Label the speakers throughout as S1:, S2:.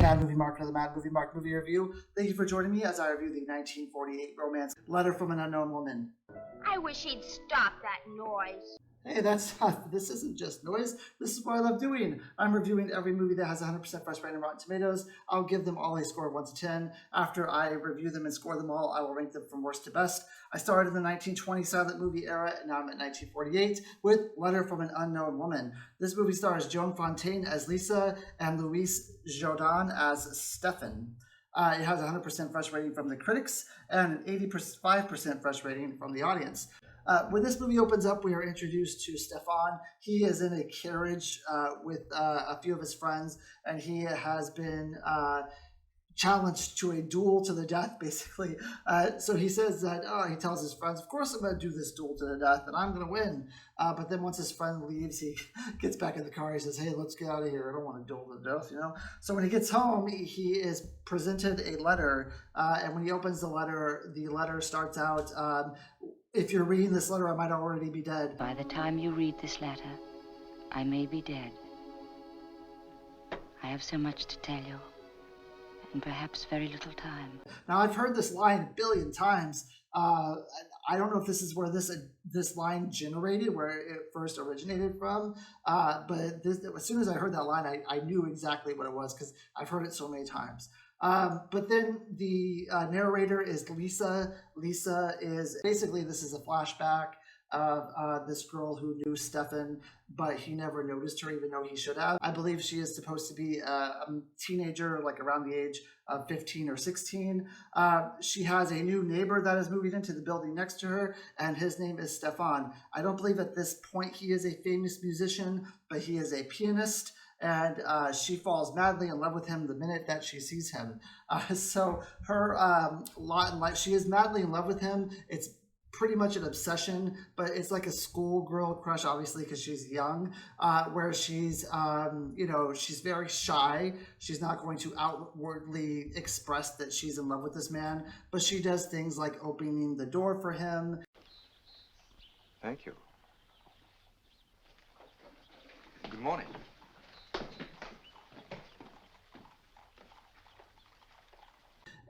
S1: to Mad Movie Mark, another Mad Movie Mark movie review. Thank you for joining me as I review the 1948 romance Letter from an Unknown Woman.
S2: I wish he'd stop that noise.
S1: Hey, this isn't just noise. This is what I love doing. I'm reviewing every movie that has 100% fresh rating on Rotten Tomatoes. I'll give them all a score of 1 to 10. After I review them and score them all, I will rank them from worst to best. I started in the 1920 silent movie era, and now I'm at 1948 with Letter from an Unknown Woman. This movie stars Joan Fontaine as Lisa and Louis Jorudan as Stefan. It has a 100% fresh rating from the critics and an 85% fresh rating from the audience. When this movie opens up, we are introduced to Stefan. He is in a carriage with a few of his friends, and he has been challenged to a duel to the death, basically. So he says that, he tells his friends, of course I'm going to do this duel to the death, and I'm going to win. But then once his friend leaves, he gets back in the car. He says, hey, let's get out of here. I don't want to duel to the death, So when he gets home, he is presented a letter, and when he opens the letter starts out, if you're reading this letter, I might already be dead.
S3: By the time you read this letter, I may be dead. I have so much to tell you, and perhaps very little time.
S1: Now, I've heard this line a billion times. I don't know if this is where this line generated, where it first originated from. But as soon as I heard that line, I knew exactly what it was because I've heard it so many times. But then the narrator is Lisa. Lisa is basically, this is a flashback of this girl who knew Stefan, but he never noticed her, even though he should have. I believe she is supposed to be a teenager, like around the age of 15 or 16. She has a new neighbor that is moving into the building next to her, and his name is Stefan. I don't believe at this point he is a famous musician, but he is a pianist. And she falls madly in love with him the minute that she sees him. So her lot in life, she is madly in love with him. It's pretty much an obsession, but it's like a schoolgirl crush, obviously, because she's young, where she's, she's very shy. She's not going to outwardly express that she's in love with this man, but she does things like opening the door for him.
S4: Thank you. Good morning.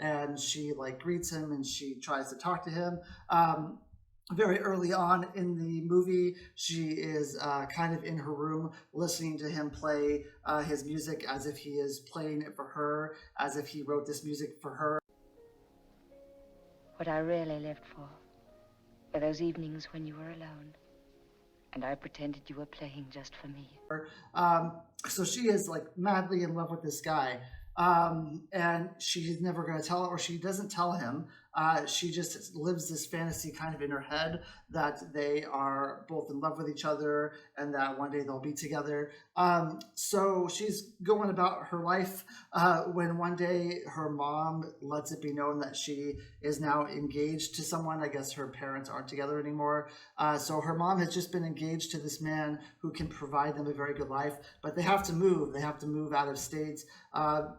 S1: And she greets him and she tries to talk to him. Very early on in the movie, she is kind of in her room listening to him play his music as if he is playing it for her, as if he wrote this music for her.
S3: What I really lived for were those evenings when you were alone, and I pretended you were playing just for me.
S1: So she is madly in love with this guy. And she's never going to tell it, or she doesn't tell him. She just lives this fantasy kind of in her head that they are both in love with each other and that one day they'll be together. So she's going about her life when one day her mom lets it be known that she is now engaged to someone. I guess her parents aren't together anymore. So her mom has just been engaged to this man who can provide them a very good life, but they have to move. They have to move out of state,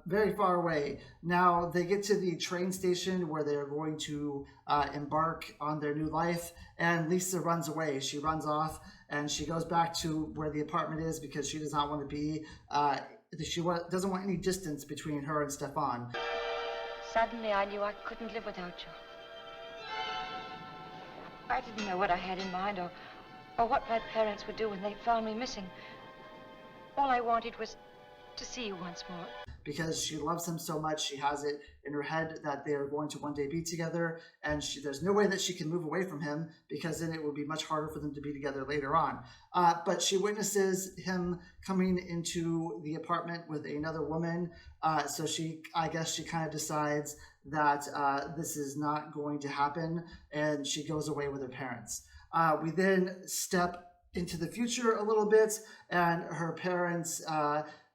S1: very far away. Now they get to the train station where they're going to embark on their new life, and Lisa runs away. She runs off and she goes back to where the apartment is because she does not want to be, doesn't want any distance between her and Stefan.
S3: Suddenly I knew I couldn't live without you. I didn't know what I had in mind or what my parents would do when they found me missing. All I wanted was to see you once more.
S1: Because she loves him so much, she has it in her head that they are going to one day be together, and there's no way that she can move away from him because then it would be much harder for them to be together later on. But she witnesses him coming into the apartment with another woman, so I guess she kind of decides that this is not going to happen, and she goes away with her parents. We then step into the future a little bit, and her parents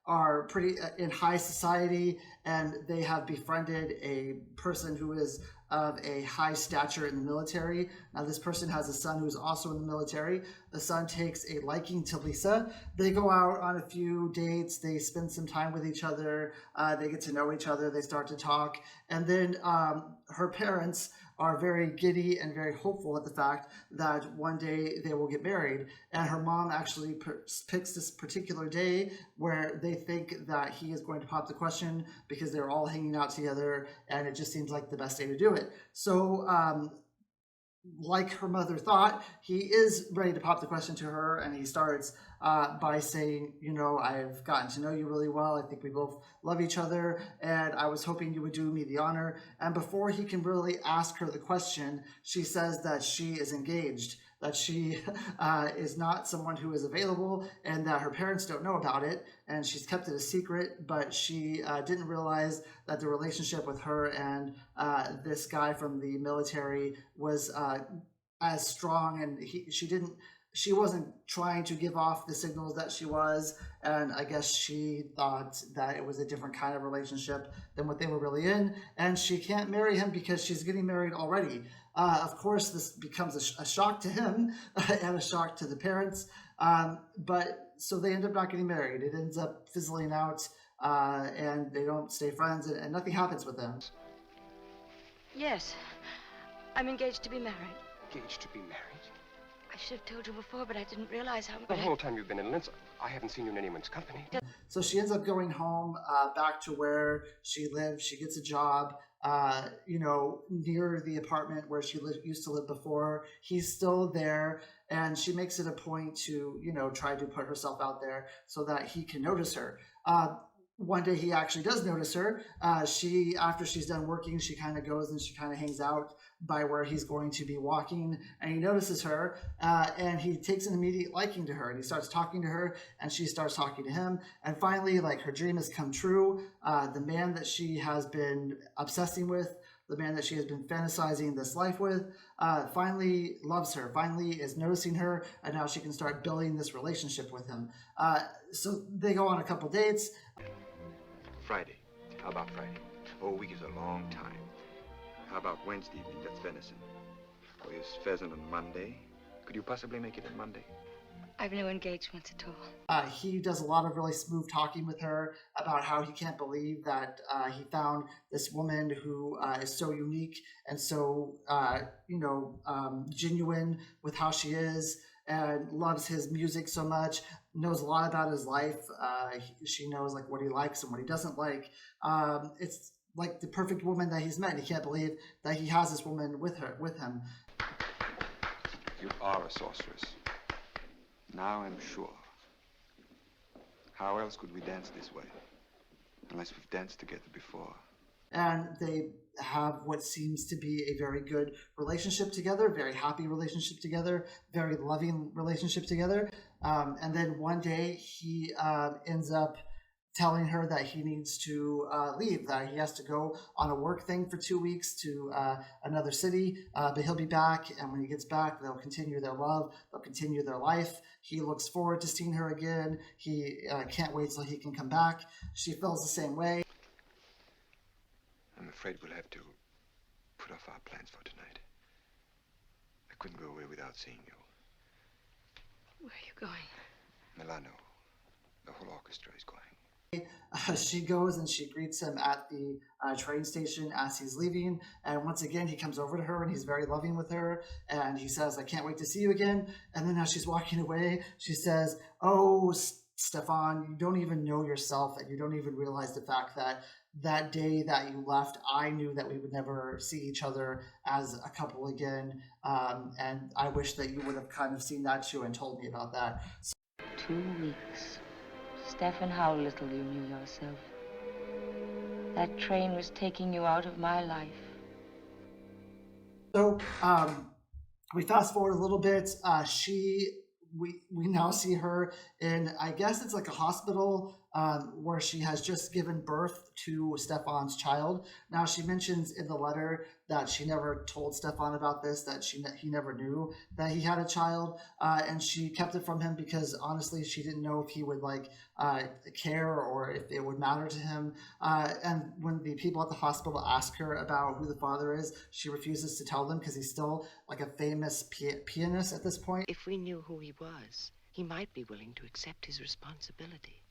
S1: are pretty in high society, and they have befriended a person who is of a high stature in the military. Now this person has a son who's also in the military. The son takes a liking to Lisa. They go out on a few dates. They spend some time with each other. They get to know each other. They start to talk. And then her parents are very giddy and very hopeful at the fact that one day they will get married. And her mom actually picks this particular day where they think that he is going to pop the question because they're all hanging out together, and it just seems like the best day to do it. So, like her mother thought, he is ready to pop the question to her, and he starts by saying, you know, I've gotten to know you really well. I think we both love each other, and I was hoping you would do me the honor. And before he can really ask her the question, she says that she is engaged, that she is not someone who is available, and that her parents don't know about it, and she's kept it a secret. But she didn't realize that the relationship with her and this guy from the military was as strong, and she wasn't trying to give off the signals that she was, and I guess she thought that it was a different kind of relationship than what they were really in, and she can't marry him because she's getting married already. Of course, this becomes a shock to him and a shock to the parents, but so they end up not getting married. It ends up fizzling out, and they don't stay friends, and nothing happens with them.
S3: Yes, I'm engaged to be married.
S5: Engaged to be married?
S3: I should have told you before, but I didn't realize how...
S5: The whole time you've been in Linz, I haven't seen you in anyone's company.
S1: So she ends up going home, back to where she lived. She gets a job, you know, near the apartment where she used to live before. He's still there, and she makes it a point to, you know, try to put herself out there so that he can notice her. One day he actually does notice her. After she's done working, she kind of goes and she kind of hangs out by where he's going to be walking, and he notices her, and he takes an immediate liking to her, and he starts talking to her, and she starts talking to him, and finally, like, her dream has come true. The man that she has been obsessing with, the man that she has been fantasizing this life with, finally loves her, finally is noticing her, and now she can start building this relationship with him. So they go on a couple dates.
S4: Friday. How about Friday? Oh, a week is a long time. How about Wednesday evening? That's venison. Or is pheasant on Monday? Could you possibly make it on Monday?
S3: I've no engagements at all.
S1: He does a lot of really smooth talking with her about how he can't believe that he found this woman who is so unique and so, genuine with how she is, and loves his music so much, knows a lot about his life. She knows, like, what he likes and what he doesn't like. It's like the perfect woman that he's met. He can't believe that he has this woman with him.
S4: You are a sorceress. Now I'm sure. How else could we dance this way? Unless we've danced together before.
S1: And they have what seems to be a very good relationship together, very happy relationship together, very loving relationship together. And then one day he ends up telling her that he needs to leave, that he has to go on a work thing for 2 weeks to another city, but he'll be back, and when he gets back, they'll continue their love, they'll continue their life. He looks forward to seeing her again. He can't wait till he can come back. She feels the same way.
S4: I'm afraid we'll have to put off our plans for tonight. I couldn't go away without seeing you.
S3: Where are you going?
S4: Milano. The whole orchestra is going.
S1: She goes and she greets him at the train station as he's leaving, and once again he comes over to her and he's very loving with her, and he says, I can't wait to see you again. And then as she's walking away, she says, oh, Stefan, you don't even know yourself, and you don't even realize the fact that that day that you left, I knew that we would never see each other as a couple again, and I wish that you would have kind of seen that too and told me about that.
S3: 2 weeks. Stefan, how little you knew yourself. That train was taking you out of my life.
S1: So we fast forward a little bit. We now see her in, I guess it's like a hospital where she has just given birth to Stefan's child. Now, she mentions in the letter that she never told Stefan about this, that he never knew that he had a child, and she kept it from him because honestly she didn't know if he would care or if it would matter to him. And when the people at the hospital ask her about who the father is, she refuses to tell them because he's still like a famous pianist at this point.
S6: If we knew who he was, he might be willing to accept his responsibility.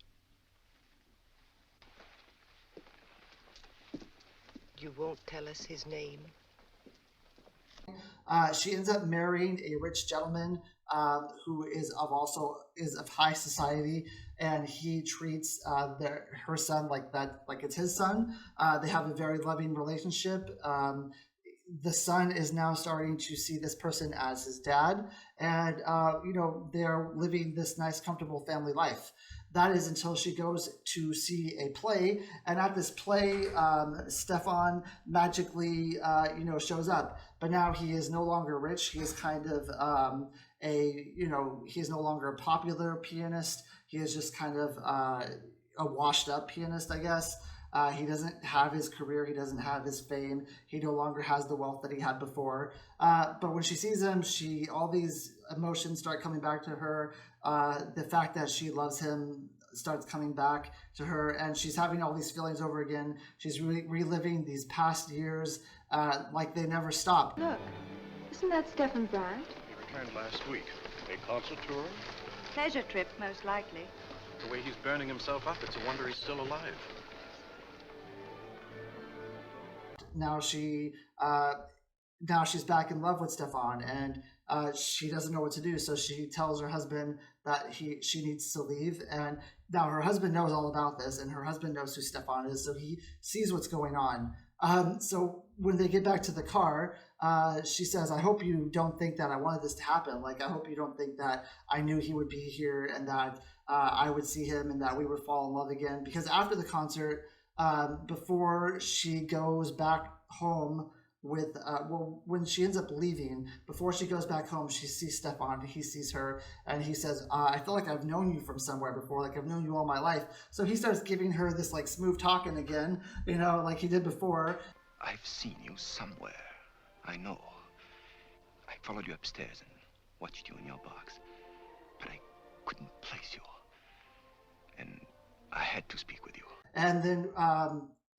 S6: You won't tell us his name?
S1: She ends up marrying a rich gentleman who is of high society, and he treats her son like it's his son. They have a very loving relationship. The son is now starting to see this person as his dad, and they're living this nice, comfortable family life. That is until she goes to see a play, and at this play, Stefan magically, shows up. But now he is no longer rich. He is kind of he is no longer a popular pianist. He is just kind of a washed-up pianist, I guess. He doesn't have his career. He doesn't have his fame. He no longer has the wealth that he had before. But when she sees him, all these emotions start coming back to her. The fact that she loves him starts coming back to her, and she's having all these feelings over again. She's reliving these past years like they never stop.
S7: Look, isn't that Stefan Bryant?
S8: He returned last week. A concert tour?
S3: Pleasure trip, most likely.
S8: The way he's burning himself up, it's a wonder he's still alive.
S1: Now she's back in love with Stefan, and she doesn't know what to do. So she tells her husband that she needs to leave, and now her husband knows all about this, and her husband knows who Stefan is, so he sees what's going on. So when they get back to the car, she says, "I hope you don't think that I wanted this to happen. Like, I hope you don't think that I knew he would be here and that I would see him and that we would fall in love again." Because after the concert, before she goes back home when she ends up leaving, before she goes back home, she sees Stefan. He sees her, and he says, "I feel like I've known you from somewhere before. Like, I've known you all my life." So he starts giving her this like smooth talking again, like he did before.
S4: I've seen you somewhere. I know. I followed you upstairs and watched you in your box, but I couldn't place you. And I had to speak with you.
S1: And then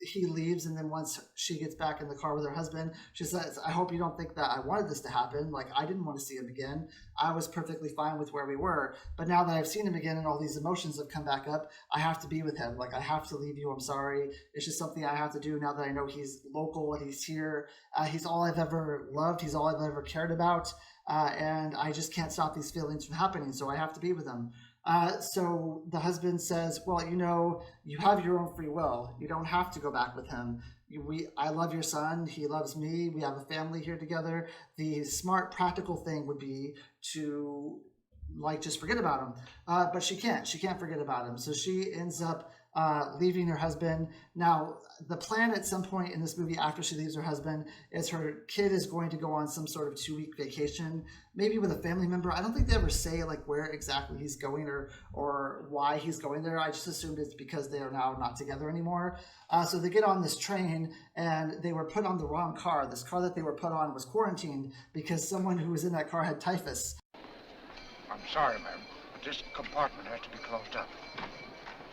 S1: he leaves, and then once she gets back in the car with her husband, she says, "I hope you don't think that I wanted this to happen. Like, I didn't want to see him again. I was perfectly fine with where we were. But now that I've seen him again and all these emotions have come back up, I have to be with him. Like, I have to leave you. I'm sorry. It's just something I have to do now that I know he's local and he's here. He's all I've ever loved. He's all I've ever cared about. And I just can't stop these feelings from happening. So I have to be with him." So the husband says, "Well, you have your own free will. You don't have to go back with him. I love your son. He loves me. We have a family here together. The smart, practical thing would be to just forget about him." But she can't. She can't forget about him. So she ends up leaving her husband. Now, the plan at some point in this movie after she leaves her husband is her kid is going to go on some sort of 2-week vacation, maybe with a family member. I don't think they ever say where exactly he's going or why he's going there. I just assumed it's because they are now not together anymore. So they get on this train, and they were put on the wrong car. This car that they were put on was quarantined because someone who was in that car had typhus.
S9: I'm sorry, ma'am, but this compartment has to be closed up.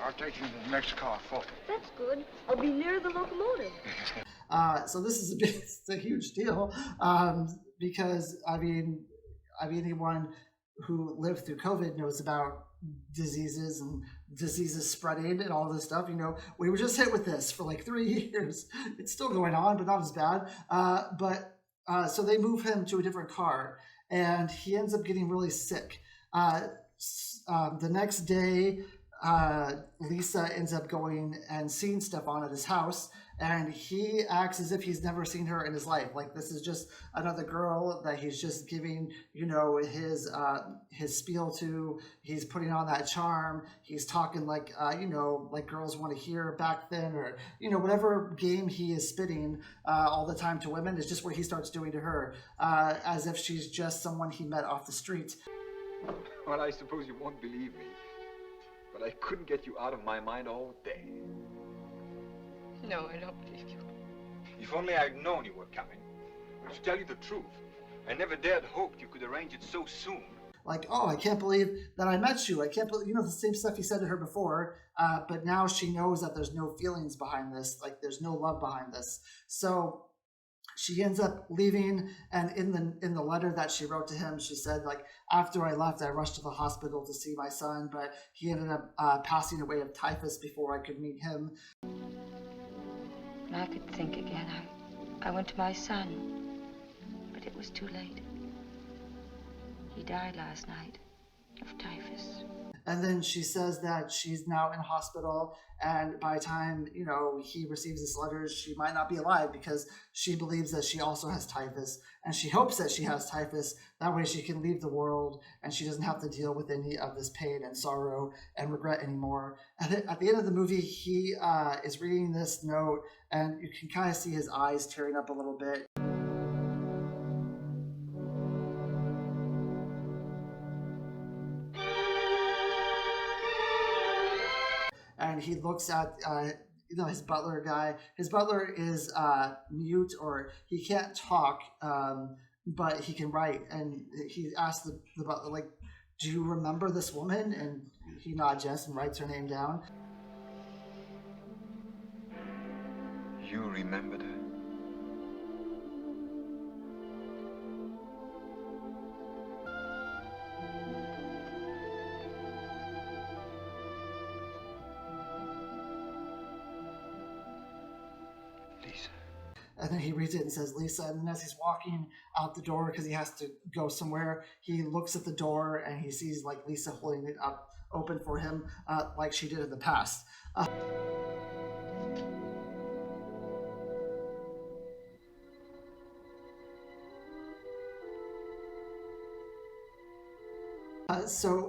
S9: I'll take you to the next car forward.
S7: That's good. I'll be near the locomotive.
S1: So this is it's a huge deal because anyone who lived through COVID knows about diseases and diseases spreading and all this stuff. We were just hit with this for 3 years. It's still going on, but not as bad. So they move him to a different car, and he ends up getting really sick. The next day, Lisa ends up going and seeing Stefan at his house, and he acts as if he's never seen her in his life. Like, this is just another girl that he's just giving, his spiel to. He's putting on that charm. He's talking like girls want to hear back then, or, whatever game he is spitting all the time to women is just what he starts doing to her, as if she's just someone he met off the street.
S4: Well, I suppose you won't believe me, but I couldn't get you out of my mind all day.
S3: No, I don't believe you.
S4: If only I'd known you were coming. To tell you the truth, I never dared hope you could arrange it so soon.
S1: Oh, I can't believe that I met you. I can't believe, the same stuff he said to her before, but now she knows that there's no feelings behind this, there's no love behind this. So she ends up leaving, and in the letter that she wrote to him, she said, after I left, I rushed to the hospital to see my son, but he ended up passing away of typhus before I could meet him.
S3: When I could think again, I went to my son, but it was was too late. He died last night of typhus.
S1: And then she says that she's now in hospital, and by the time, you know, he receives this letter, she might not be alive because she believes that she also has typhus, and she hopes that she has typhus. That way she can leave the world and she doesn't have to deal with any of this pain and sorrow and regret anymore. And at the end of the movie, he is reading this note, and you can kind of see his eyes tearing up a little bit. And he looks at his butler guy. His butler is mute, or he can't talk, but he can write. And he asks the butler, like, "Do you remember this woman?" And he nods yes and writes her name down.
S4: You remembered her?
S1: And then he reads it and says, "Lisa." And then as he's walking out the door, because he has to go somewhere, he looks at the door and he sees like Lisa holding it up open for him, like she did in the past.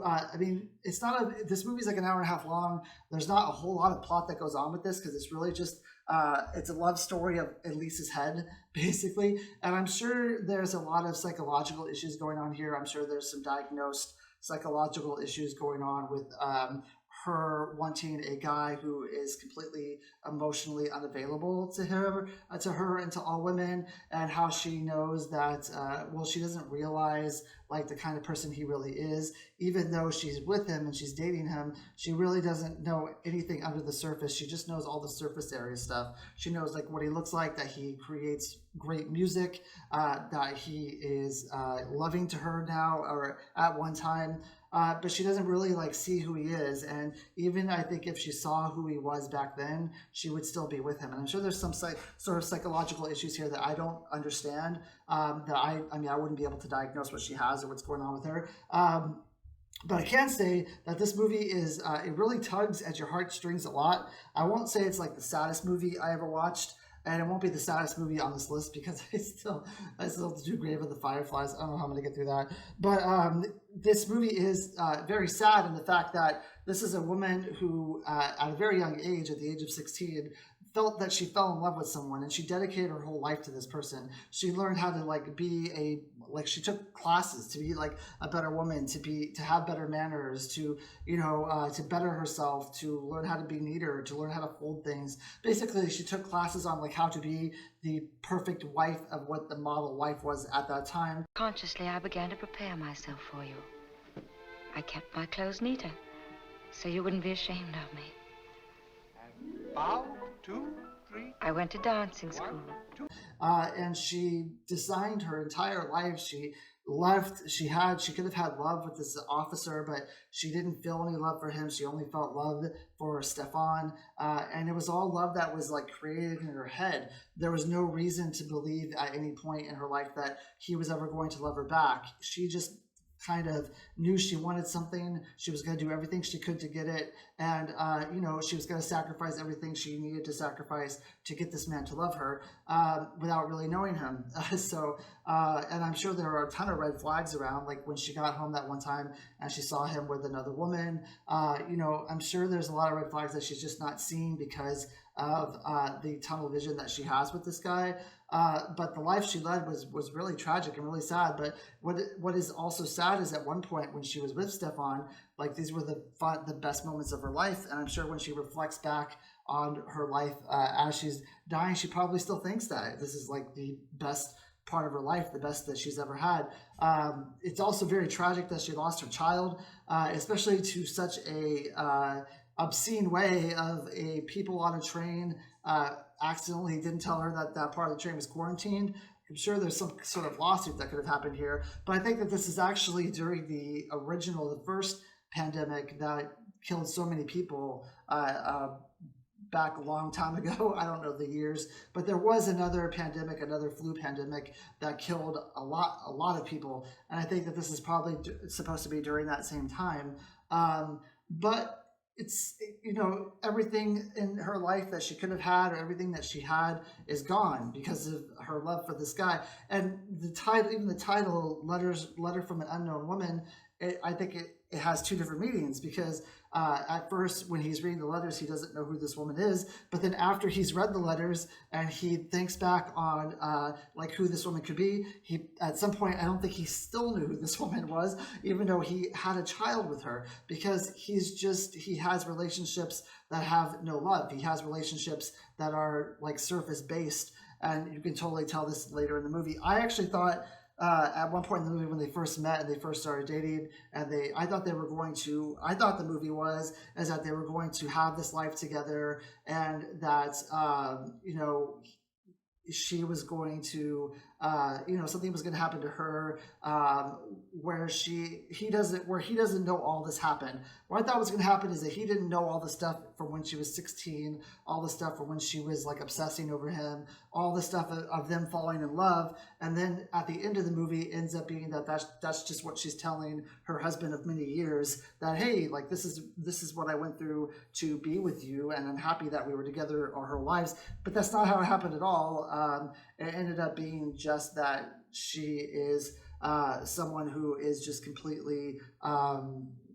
S1: I mean, it's not this movie's like an hour and a half long. There's not a whole lot of plot that goes on with this because it's really just, it's a love story of in Lisa's head, basically. And I'm sure there's a lot of psychological issues going on here. I'm sure there's some diagnosed psychological issues going on with her wanting a guy who is completely emotionally unavailable to her and to all women, and how she knows that, she doesn't realize like the kind of person he really is. Even though she's with him and she's dating him, she really doesn't know anything under the surface. She just knows all the surface area stuff. She knows like what he looks like, that he creates great music, that he is loving to her now or at one time. But she doesn't really like see who he is. And even I think if she saw who he was back then, she would still be with him. And I'm sure there's some sort of psychological issues here that I don't understand, that I wouldn't be able to diagnose what she has or what's going on with her. But I can say that this movie is, it really tugs at your heartstrings a lot. I won't say it's like the saddest movie I ever watched, and it won't be the saddest movie on this list because I still have to do Grave of the Fireflies. I don't know how I'm going to get through that. But this movie is very sad in the fact that this is a woman who, at a very young age, at the age of 16, felt that she fell in love with someone, and she dedicated her whole life to this person. She learned how to she took classes to be like a better woman, to have better manners, to better herself, to learn how to be neater, to learn how to fold things. Basically, she took classes on like how to be the perfect wife of what the model wife was at that time.
S3: Consciously, I began to prepare myself for you. I kept my clothes neater, so you wouldn't be ashamed of me.
S9: Bow, 2, 3.
S3: I went to dancing school.
S1: And she designed her entire life. She could have had love with this officer, but she didn't feel any love for him. She only felt love for Stefan. And it was all love that was like created in her head. There was no reason to believe at any point in her life that he was ever going to love her back. She just kind of knew she wanted something. She was going to do everything she could to get it. And, she was going to sacrifice everything she needed to sacrifice to get this man to love her, without really knowing him. And I'm sure there are a ton of red flags around, like when she got home that one time and she saw him with another woman. I'm sure there's a lot of red flags that she's just not seeing because of the tunnel vision that she has with this guy. But the life she led was really tragic and really sad. But what is also sad is at one point when she was with Stefan, like these were the best moments of her life. And I'm sure when she reflects back on her life as she's dying, she probably still thinks that this is like the best part of her life, the best that she's ever had. It's also very tragic that she lost her child, especially to such a obscene way of a people on a train accidentally didn't tell her that part of the train was quarantined. I'm sure there's some sort of lawsuit that could have happened here, but I think that this is actually during the first pandemic that killed so many people back a long time ago. I don't know the years, but there was another pandemic, another flu pandemic that killed a lot of people, and I think that this is probably supposed to be during that same time. But it's, everything in her life that she could have had, or everything that she had, is gone because of her love for this guy. And the title, even the title, letter from an unknown woman, I think it has two different meanings, because at first, when he's reading the letters, he doesn't know who this woman is. But then after he's read the letters and he thinks back on like who this woman could be, he, at some point, I don't think he still knew who this woman was, even though he had a child with her, because he has relationships that have no love. He has relationships that are like surface based, and you can totally tell this later in the movie. I actually thought, at one point in the movie, when they first met and they first started dating, and I thought the movie was that they were going to have this life together, and that she was going to something was going to happen to her, where he doesn't know all this happened. What I thought was going to happen is that he didn't know all the stuff from when she was 16, all the stuff from when she was like obsessing over him, all the stuff of them falling in love, and then at the end of the movie ends up being that's just what she's telling her husband of many years, that hey, like this is what I went through to be with you, and I'm happy that we were together our whole lives. But that's not how it happened at all. It ended up being just that she is someone who is just completely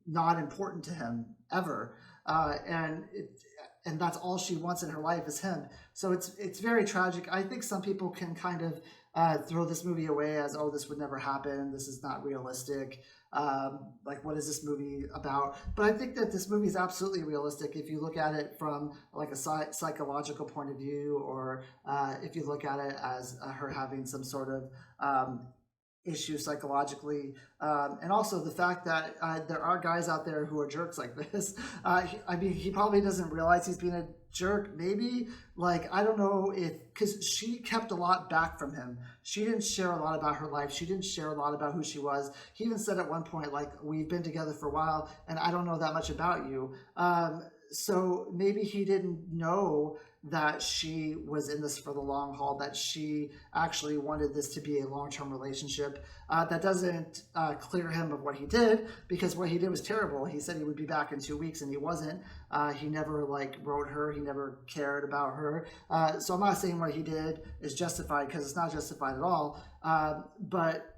S1: not important to him ever, and that's all she wants in her life is him. So it's very tragic. I think some people can kind of throw this movie away as, oh, this would never happen, this is not realistic, like what is this movie about? But I think that this movie is absolutely realistic if you look at it from like a psychological point of view, or if you look at it as her having some sort of issue psychologically, and also the fact that there are guys out there who are jerks like this. I mean, he probably doesn't realize he's being a jerk, maybe. Like, I don't know because she kept a lot back from him. She didn't share a lot about her life. She didn't share a lot about who she was. He even said at one point, like, we've been together for a while and I don't know that much about you. So maybe he didn't know that she was in this for the long haul, that she actually wanted this to be a long-term relationship. That doesn't clear him of what he did, because what he did was terrible. He said he would be back in 2 weeks and he wasn't. He never wrote her. He never cared about her. So I'm not saying what he did is justified, because it's not justified at all. But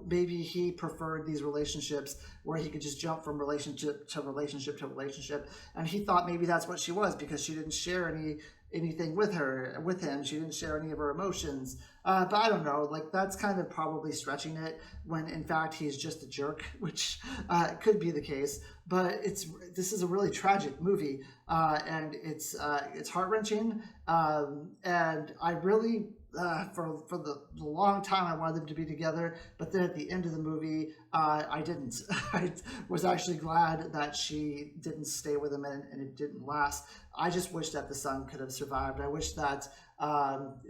S1: maybe he preferred these relationships where he could just jump from relationship to relationship to relationship, and he thought maybe that's what she was, because she didn't share anything with him. She didn't share any of her emotions. But I don't know, like, that's kind of probably stretching it, when in fact he's just a jerk, which could be the case. But this is a really tragic movie, and it's heart-wrenching, and I really for the long time I wanted them to be together, but then at the end of the movie I didn't. I was actually glad that she didn't stay with him and it didn't last. I just wish that the son could have survived. I wish that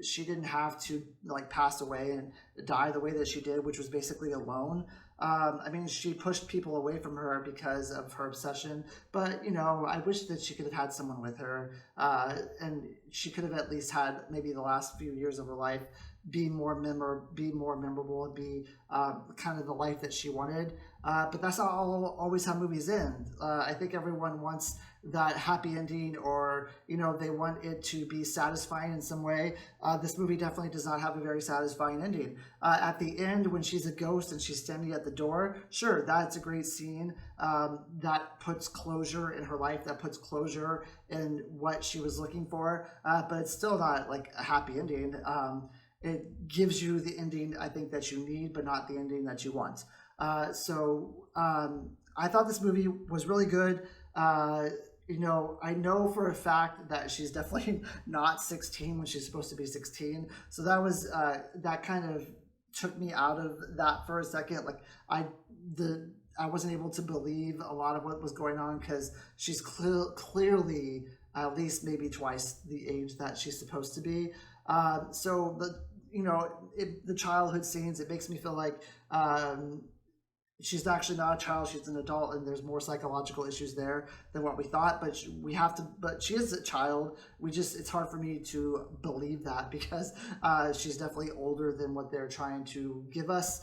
S1: she didn't have to pass away and die the way that she did, which was basically alone. I mean, she pushed people away from her because of her obsession, but I wish that she could have had someone with her, and she could have at least had maybe the last few years of her life be more memorable, and be kind of the life that she wanted. But that's not always how movies end. I think everyone wants that happy ending, or they want it to be satisfying in some way. This movie definitely does not have a very satisfying ending. At the end, when she's a ghost and she's standing at the door, sure, that's a great scene. That puts closure in her life, that puts closure in what she was looking for, but it's still not like a happy ending. It gives you the ending I think that you need, but not the ending that you want. So I thought this movie was really good. I know for a fact that she's definitely not 16 when she's supposed to be 16. So that was that kind of took me out of that for a second. Like I wasn't able to believe a lot of what was going on, because she's clearly at least maybe twice the age that she's supposed to be. So the childhood scenes, it makes me feel like she's actually not a child, she's an adult, and there's more psychological issues there than what we thought. But she is a child. It's hard for me to believe that, because she's definitely older than what they're trying to give us.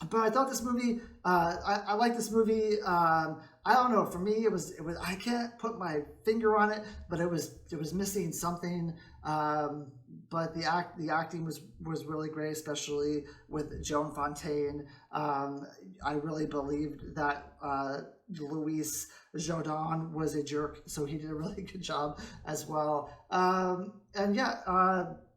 S1: But I thought this movie, I like this movie. I don't know. For me, it was. I can't put my finger on it, but it was missing something. But the acting was really great, especially with Joan Fontaine. I really believed that Luis Jorudan was a jerk, so he did a really good job as well. And yeah,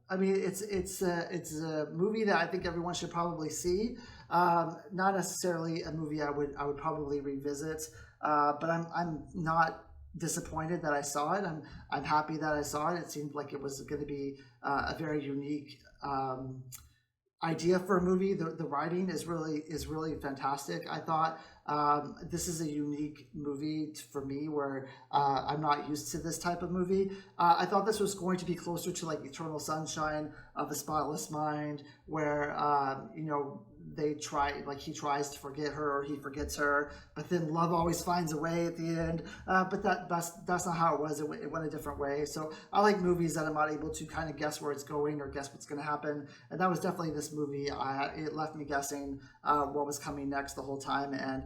S1: I mean, it's a movie that I think everyone should probably see. Not necessarily a movie I would probably revisit, but I'm not disappointed that I saw it. I'm happy that I saw it. It seemed like it was going to be a very unique idea for a movie. The writing is really fantastic. I thought this is a unique movie for me, where I'm not used to this type of movie. I thought this was going to be closer to like Eternal Sunshine of the Spotless Mind, where he tries to forget her, or he forgets her, but then love always finds a way at the end. But that's not how it was. It went a different way. So I like movies that I'm not able to kind of guess where it's going or guess what's going to happen. And that was definitely this movie. It left me guessing what was coming next the whole time, and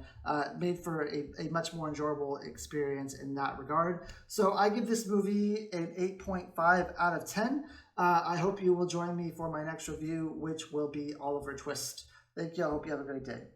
S1: made for a much more enjoyable experience in that regard. So I give this movie an 8.5 out of 10. I hope you will join me for my next review, which will be Oliver Twist. Thank you. I hope you have a great day.